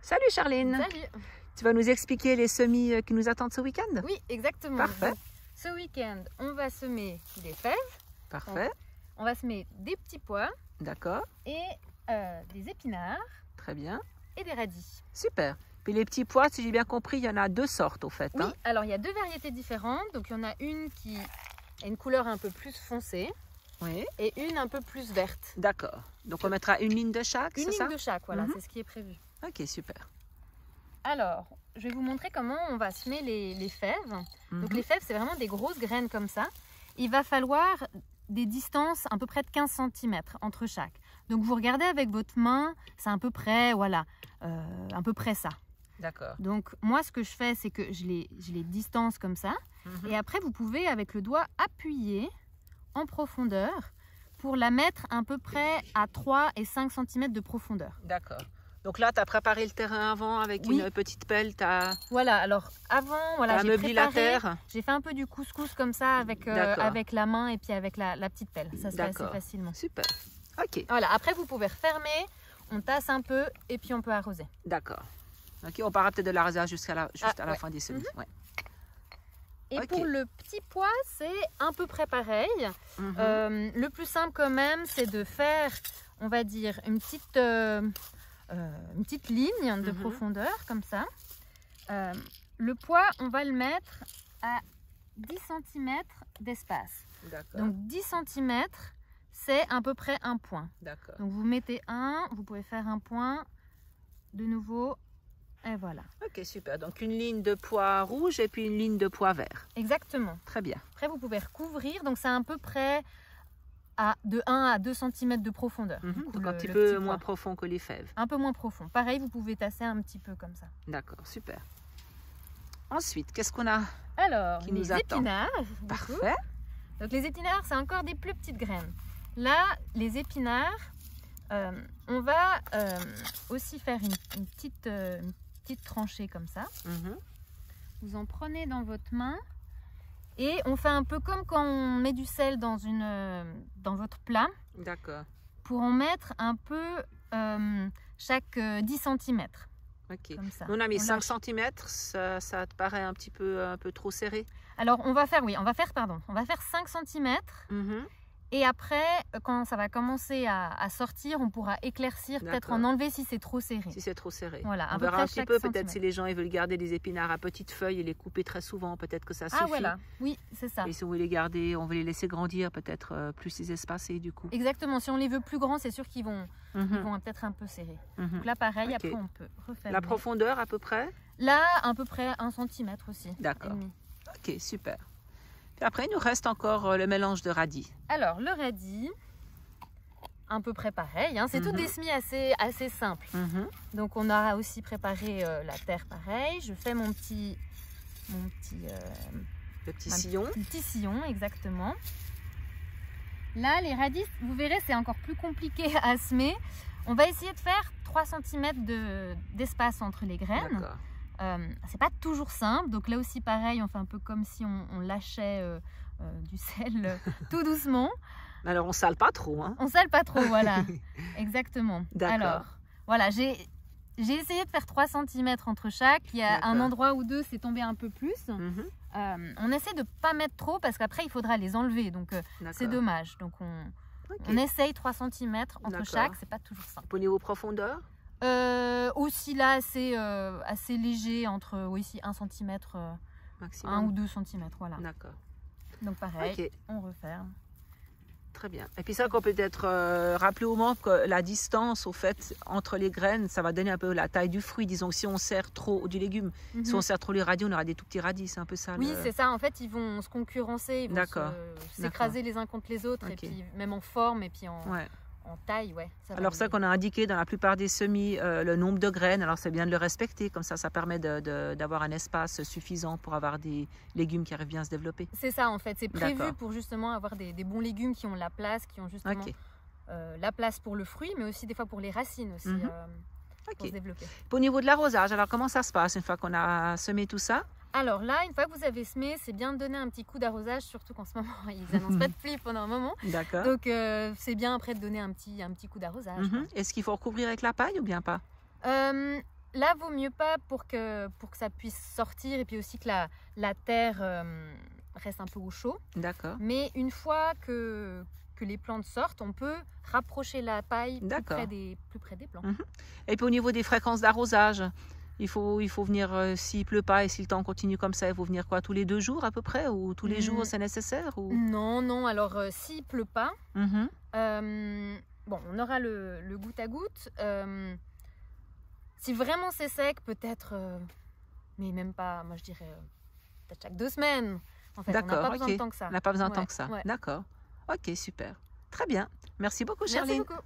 Salut Charline. Salut. Tu vas nous expliquer les semis qui nous attendent ce week-end? Oui, exactement. Parfait. Donc, ce week-end, on va semer des fèves. Parfait. On va semer des petits pois D'accord. et des épinards Très bien. et des radis. Super. Puis les petits pois, si j'ai bien compris, il y en a deux sortes au fait. Oui, Hein? alors il y a deux variétés différentes. Donc il y en a une qui a une couleur un peu plus foncée Oui. et une un peu plus verte. D'accord. Donc on mettra une ligne de chaque, Une c'est ligne ça? de chaque, voilà, Mhm. c'est ce qui est prévu. Ok, super. Alors, je vais vous montrer comment on va semer les fèves. Donc Mhm. les fèves, c'est vraiment des grosses graines comme ça. Il va falloir des distances à peu près de 15 cm entre chaque. Donc vous regardez avec votre main, c'est à peu près, voilà, à peu près ça. D'accord. Donc moi, ce que je fais, c'est que je les distance comme ça. Mhm. Et après, vous pouvez, avec le doigt, appuyer en profondeur pour la mettre à peu près à 3 et 5 cm de profondeur. D'accord. Donc là, tu as préparé le terrain avant avec Oui. une petite pelle, tu as Voilà, alors avant, voilà, j'ai ameubli la préparé, terre. j'ai fait un peu du couscous comme ça avec, D'accord. avec la main et puis avec la petite pelle. Ça se fait assez D'accord. facilement. Super. Ok, Voilà, après vous pouvez refermer, on tasse un peu et puis on peut arroser. d'accord. Ok, on parlera peut-être de l'arrosage juste à la ouais. fin des semis. Ouais. Et Ok. pour le petit pois, c'est à peu près pareil. Mhm. Le plus simple quand même, c'est de faire, on va dire, une petite ligne de Mhm. profondeur comme ça. Le pois, on va le mettre à 10 cm d'espace. D'accord. Donc 10 cm, c'est à peu près un point. D'accord. Donc vous mettez un, vous pouvez faire un point, de nouveau, et voilà. Ok, super. Donc une ligne de pois rouge et puis une ligne de pois vert. Exactement. Très bien. Après, vous pouvez recouvrir, donc c'est à peu près de 1 à 2 cm de profondeur. Du coup, Donc un le petit peu petit moins pois. profond que les fèves. Un peu moins profond. Pareil, vous pouvez tasser un petit peu comme ça. D'accord, super. Ensuite, qu'est-ce qu'on a? Alors, Qui les nous attend. épinards. du coup. Parfait. Donc les épinards, c'est encore des plus petites graines. Là, les épinards, on va aussi faire une petite tranchée comme ça. Mhm. Vous en prenez dans votre main et on fait un peu comme quand on met du sel dans votre plat D'accord. pour en mettre un peu chaque 10 cm. Ok. Comme ça. Nous, on a mis On 5 lâche. cm. Ça te paraît un peu trop serré? Alors on va faire 5 cm. Et après, quand ça va commencer à sortir, on pourra éclaircir, peut-être en D'accord. enlever si c'est trop serré. Si c'est trop serré. Voilà, à On peu verra près un petit chaque peu, peut-être centimètre. si les gens ils veulent garder des épinards à petites feuilles et les couper très souvent, peut-être que ça suffit. Ah voilà, oui, c'est ça. Et si on veut les garder, on veut les laisser grandir, peut-être plus les espacer du coup. Exactement, si on les veut plus grands, c'est sûr qu'ils vont Mhm. peut-être un peu serrés. Mhm. Donc là, pareil, Ok. après on peut refaire. La profondeur à peu près? Là, à peu près 1 cm aussi. D'accord. et demi. Ok, super. Puis après, il nous reste encore le mélange de radis. Alors, le radis, à peu près pareil. Hein. C'est toutes des semis assez simples. Donc, on aura aussi préparé la terre pareil. Je fais mon petit Le petit sillon. petit sillon, exactement. Là, les radis, vous verrez, c'est encore plus compliqué à semer. On va essayer de faire 3 cm d'espace entre les graines. D'accord. C'est pas toujours simple, donc là aussi pareil, on fait un peu comme si on lâchait du sel tout doucement. Mais alors, on sale pas trop, hein? On sale pas trop, voilà. Exactement. D'accord. Alors, voilà, j'ai essayé de faire 3 cm entre chaque. Il y a un D'accord. endroit ou deux, c'est tombé un peu plus. On essaie de pas mettre trop parce qu'après, il faudra les enlever, donc c'est D'accord. dommage. Donc Ok. on essaye 3 cm entre D'accord. chaque, c'est pas toujours simple. Au niveau profondeur? Aussi là, assez léger, entre ici 1 cm, 1 Maximum. ou 2 cm, voilà. D'accord. Donc pareil, Ok. on referme. Très bien. Et puis ça, qu'on peut peut-être rappeler aux membres que la distance, au fait, entre les graines, ça va donner un peu la taille du fruit. Disons que si on serre trop du légume, si on serre trop les radis, on aura des tout petits radis. C'est un peu ça. Oui, c'est ça. En fait, ils vont se concurrencer, ils vont D'accord. s'écraser les uns contre les autres, Ok. et puis même en forme et puis en Ouais. taille, ouais. Ça va Alors ça aider. qu'on a indiqué dans la plupart des semis, le nombre de graines, alors c'est bien de le respecter, comme ça permet d'avoir un espace suffisant pour avoir des légumes qui arrivent bien à se développer. C'est ça, en fait. C'est prévu D'accord. pour justement avoir des bons légumes qui ont la place, qui ont justement Ok. la place pour le fruit, mais aussi des fois pour les racines aussi, Mhm. pour Ok. se développer. Au niveau de l'arrosage, alors comment ça se passe une fois qu'on a semé tout ça? Alors là, une fois que vous avez semé, c'est bien de donner un petit coup d'arrosage, surtout qu'en ce moment, ils annoncent pas de pluie pendant un moment. D'accord. Donc c'est bien après de donner un petit coup d'arrosage. Est-ce qu'il faut recouvrir avec la paille ou bien pas? là, vaut mieux pas pour que ça puisse sortir et puis aussi que la terre reste un peu au chaud. D'accord. Mais une fois que les plantes sortent, on peut rapprocher la paille plus près des plants. Et puis au niveau des fréquences d'arrosage, il faut venir, s'il pleut pas et si le temps continue comme ça, il faut venir quoi, tous les 2 jours à peu près, ou tous les jours c'est nécessaire ou... Non. Alors, s'il pleut pas, Mhm. bon, on aura le goutte à goutte. Si vraiment c'est sec, peut-être, mais même pas, moi je dirais peut-être chaque 2 semaines. En fait, on n'a D'accord, pas besoin de tant que ça. On n'a pas besoin de tant Ouais, que ça. ouais. D'accord. Ok, super. Très bien. Merci beaucoup, Charline. Merci beaucoup.